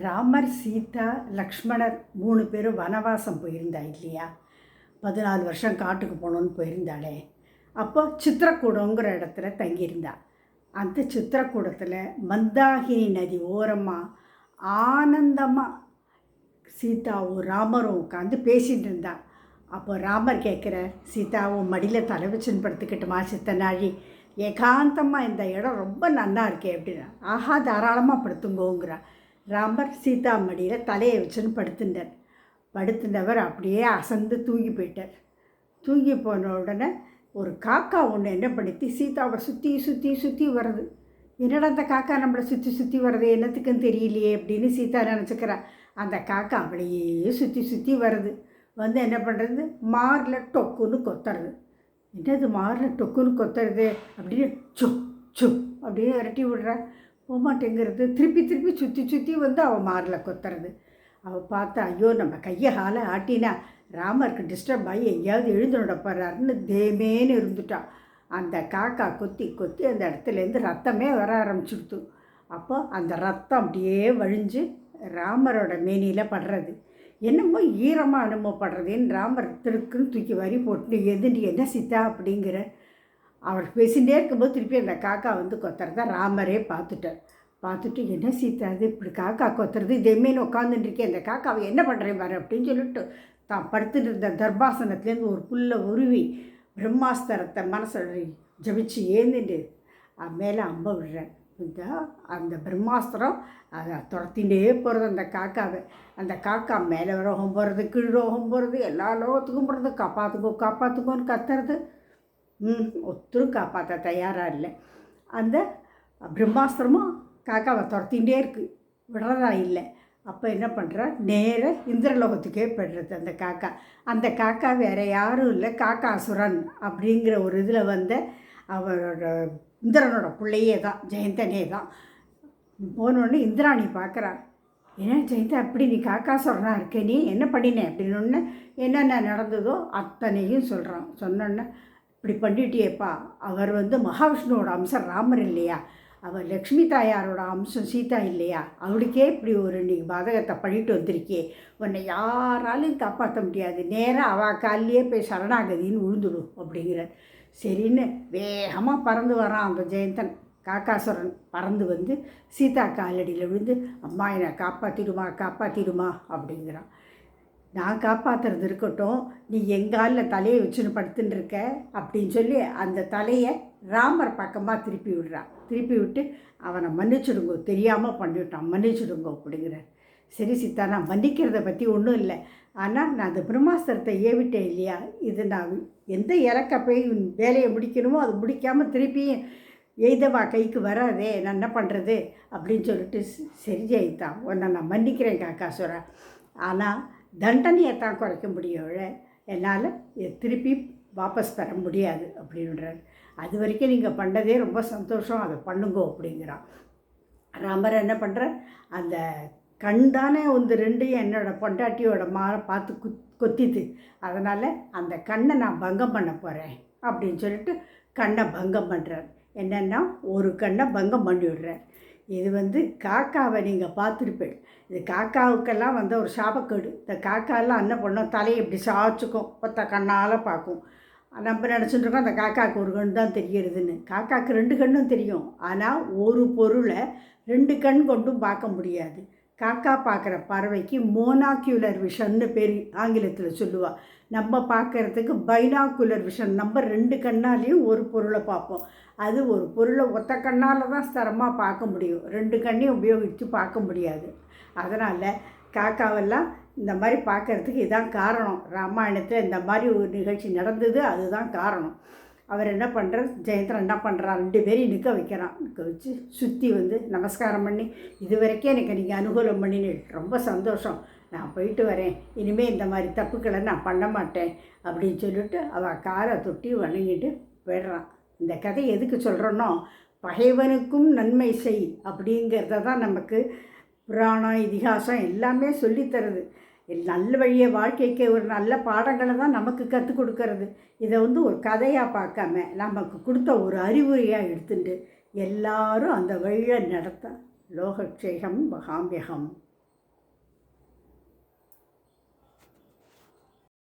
ராமர், சீதா, லக்ஷ்மணர் 3 பேரும் வனவாசம் போயிருந்தா இல்லையா? 14 வருஷம் காட்டுக்கு போகணுன்னு போயிருந்தாளே. அப்போ சித்திரக்கூடங்கிற இடத்துல தங்கியிருந்தா. அந்த சித்திரக்கூடத்தில் மந்தாகினி நதி ஓரமாக ஆனந்தமாக சீதாவும் ராமரும் உட்காந்து பேசிகிட்டு இருந்தா. அப்போ ராமர் கேட்குற, சீதாவும் மடியில் தலை வச்சுன்னு படுத்துக்கிட்டுமா சித்தனாழி, ஏகாந்தமாக இந்த இடம் ரொம்ப நல்லா இருக்கே அப்படின்னா. ஆஹா, தாராளமாக படுத்துங்கோங்கிறா. ராமர் சீதா மடியில் தலையை வச்சுன்னு படுத்துட்டார். படுத்துனவர் அப்படியே அசந்து தூங்கி போயிட்டார். தூங்கி போன உடனே ஒரு காக்கா ஒன்று என்ன பண்ணிட்டு சீதாவை சுற்றி சுற்றி சுற்றி வருது. என்னடா அந்த காக்கா நம்மளை சுற்றி சுற்றி வர்றது, என்னத்துக்குன்னு தெரியலையே அப்படின்னு சீதா நினச்சிக்கிறா. அந்த காக்கா அப்படியே சுற்றி சுற்றி வருது. வந்து என்ன பண்ணுறது, மாரில் டொக்குன்னு கொத்துறது. என்னது மாரில் டொக்குன்னு கொத்துறது அப்படின்னு சு சு அப்படின்னு விரட்டி விடுறா. போகமாட்டேங்கிறது. திருப்பி திருப்பி சுற்றி சுற்றி வந்து அவள் மாரில் கொத்துறது. அவள் பார்த்தா, ஐயோ நம்ம கையை காலை ஆட்டினா ராமருக்கு டிஸ்டர்ப் ஆகி எங்கேயாவது எழுந்துட போகிறாருன்னு தேமேன்னு இருந்துட்டான். அந்த காக்கா கொத்தி கொத்தி அந்த இடத்துலேருந்து ரத்தமே வர ஆரம்பிச்சுடுத்து. அப்போ அந்த ரத்தம் அப்படியே வழிஞ்சு ராமரோட மேனியில் படுறது. என்னமோ ஈரமாக அனுபவப்படுறதுன்னு ராமர் திருக்குன்னு தூக்கி வரி போட்டு, எதுண்டி என்ன சீதா அப்படிங்கிற. அவர் பேசிகிட்டே இருக்கும்போது திருப்பி அந்த காக்கா வந்து கொத்துறத ராமரே பார்த்துட்டார். பார்த்துட்டு, என்ன சீதா அது இப்படி காக்கா கொத்துறது, இதேமேனு உட்காந்துட்டுருக்கேன், அந்த காக்காவை என்ன பண்ணுறேன் பாரு அப்படின்னு சொல்லிட்டு தான் படுத்துட்டு இருந்த தர்பாசனத்துலேருந்து ஒரு புல்லை உருவி பிரம்மாஸ்திரத்தை மனசு ஜபிச்சு ஏந்துட்டு மேலே அம்ப விடுறேன். இந்த அந்த பிரம்மாஸ்திரம் அதை துரத்திகிட்டே போகிறது அந்த காக்காவை. அந்த காக்கா மேலே ரோகம் போகிறது, கீழ் ரோகம் போகிறது, எல்லா லோகத்துக்கும் போகிறது, காப்பாற்றுக்கோ காப்பாற்றுக்கோன்னு கத்துறது. ஒருத்தரும் காப்பாற்ற தயாராக இல்லை. அந்த பிரம்மாஸ்திரமும் காக்காவை துரத்திகிட்டே இருக்குது, விடுறதா இல்லை. அப்போ என்ன பண்ணுறா, நேர இந்திரலோகத்துக்கே போய்டுறது அந்த காக்கா. அந்த காக்கா வேறு யாரும் இல்லை, காக்காசுரன் அப்படிங்கிற ஒரு இதில் வந்து அவரோட இந்திரனோட பிள்ளையே தான், ஜெயந்தனே தான். போனோடனே இந்திராணி பார்க்குறா. ஏன்னா ஜெயந்தா அப்படி நீ காக்காசுரனாக இருக்க, நீ என்ன பண்ணினேன் அப்படின்னு என்னென்ன நடந்ததோ அத்தனையும் சொல்கிறான். சொன்னோன்னே, இப்படி பண்ணிட்டியேப்பா, அவர் வந்து மகாவிஷ்ணுவோட அம்சம் ராமர் இல்லையா, அவள் லக்ஷ்மி தாயாரோட அம்சம் சீதா இல்லையா, அவளுக்கே இப்படி ஒரு நீ பாதகத்தை பண்ணிட்டு வந்திருக்கியே, உன்னை யாராலையும் காப்பாற்ற முடியாது, நேராக அவள் காலிலேயே போய் சரணாகதின்னு விழுந்துடும் அப்படிங்கிற. சரின்னு வேகமாக பறந்து வரான் அந்த ஜெயந்தன். காக்காசுரன் பறந்து வந்து சீதா காலடியில் விழுந்து, அம்மா என்னை காப்பாற்றிடுமா காப்பாற்றிடுமா அப்படிங்கிறான். நான் காப்பாற்றுறது இருக்கட்டும், நீ எங்காலில் தலையை வச்சுன்னு படுத்துன்னு இருக்க அப்படின்னு சொல்லி அந்த தலையை ராமர் பக்கமாக திருப்பி விடுறான். திருப்பி விட்டு, அவனை மன்னிச்சுடுங்கோ, தெரியாமல் பண்ணிவிட்டான், மன்னிச்சுடுங்கோ அப்படிங்கிற. சரி சீதா, நான் மன்னிக்கிறத பற்றி ஒன்றும் இல்லை, ஆனால் நான் அந்த பிரம்மாஸ்திரத்தை ஏவிட்டேன் இல்லையா, இது நான் எந்த இலக்க போய் வேலையை முடிக்கணுமோ அது முடிக்காமல் திருப்பியும் எய்தவா கைக்கு வராதே, நான் என்ன பண்ணுறது அப்படின்னு சொல்லிட்டு, சரி ஜெயித்தா, உன்னை நான் மன்னிக்கிறேன் காக்காசுரா, ஆனால் தண்டனையை தான் குறைக்க முடியும், என்னால் திருப்பி வாபஸ் பெற முடியாது அப்படின்றார். அது வரைக்கும் நீங்கள் பண்ணதே ரொம்ப சந்தோஷம், அதை பண்ணுங்கோ அப்படிங்கிறான். ராமர் என்ன பண்ணுற, அந்த கண் தானே வந்து ரெண்டையும் என்னோடய பொண்டாட்டியோட பார்த்து கொத்திது, அதனால் அந்த கண்ணை நான் பங்கம் பண்ண போகிறேன் அப்படின்னு சொல்லிட்டு கண்ணை பங்கம் பண்ணுறார். என்னென்னா ஒரு கண்ணை பங்கம் பண்ணி விடுறார். இது வந்து காக்காவை நீங்கள் பார்த்துருப்பேன். இது காக்காவுக்கெல்லாம் வந்து ஒரு சாபக்கேடு. இந்த காக்காலாம் என்ன பண்ணோம், தலையை இப்படி சாய்ச்சிக்கும், ஒத்த கண்ணால் பார்க்கும். நம்ம நினச்சிட்டுருக்கோம் அந்த காக்காவுக்கு ஒரு கண் தான் தெரிகிறதுன்னு. காக்காவுக்கு 2 கண்ணும் தெரியும், ஆனால் ஒரு பொருளை 2 கண் கொண்டும் பார்க்க முடியாது. காக்கா பார்க்குற பறவைக்கு மோனாக்யூலர் விஷன்னு பேர் ஆங்கிலத்தில் சொல்லுவாள். நம்ம பார்க்குறதுக்கு பைனாக்குலர் விஷன், நம்ம 2 கண்ணாலேயும் ஒரு பொருளை பார்ப்போம். அது ஒரு பொருளை ஒத்த கண்ணால் தான் ஸ்தரமாக பார்க்க முடியும், 2 கண்ணையும் உபயோகித்து பார்க்க முடியாது. அதனால் காக்காவெல்லாம் இந்த மாதிரி பார்க்குறதுக்கு இதுதான் காரணம். ராமாயணத்தில் இந்த மாதிரி ஒரு நிகழ்ச்சி நடந்தது, அதுதான் காரணம். அவர் என்ன பண்ணுறார், ஜெயந்திரன் என்ன பண்ணுறான், 2 பேரையும் நிற்க வைக்கிறான். நிற்க வச்சு சுற்றி வந்து நமஸ்காரம் பண்ணி, இது வரைக்கும் எனக்கு நீங்கள் அனுகூலம் பண்ணினு ரொம்ப சந்தோஷம், நான் போயிட்டு வரேன், இனிமேல் இந்த மாதிரி தப்புக்களை நான் பண்ண மாட்டேன் அப்படின்னு சொல்லிட்டு அவள் காலை தொட்டி வணங்கிட்டு போயிடுறான். இந்த கதை எதுக்கு சொல்கிறோன்னோ, பகைவனுக்கும் நன்மை செய் அப்படிங்கிறத தான் நமக்கு புராணம் இதிகாசம் எல்லாமே சொல்லித்தருது. நல்ல வழியை வாழ்க்கைக்கு ஒரு நல்ல பாடங்களை தான் நமக்கு கற்றுக் கொடுக்கறது. இதை வந்து ஒரு கதையாக பார்க்காம நமக்கு கொடுத்த ஒரு அறிவுரையாக எடுத்துட்டு எல்லாரும் அந்த வழியை நடத்த லோகக்ஷேகம் மகாம்பியகம்.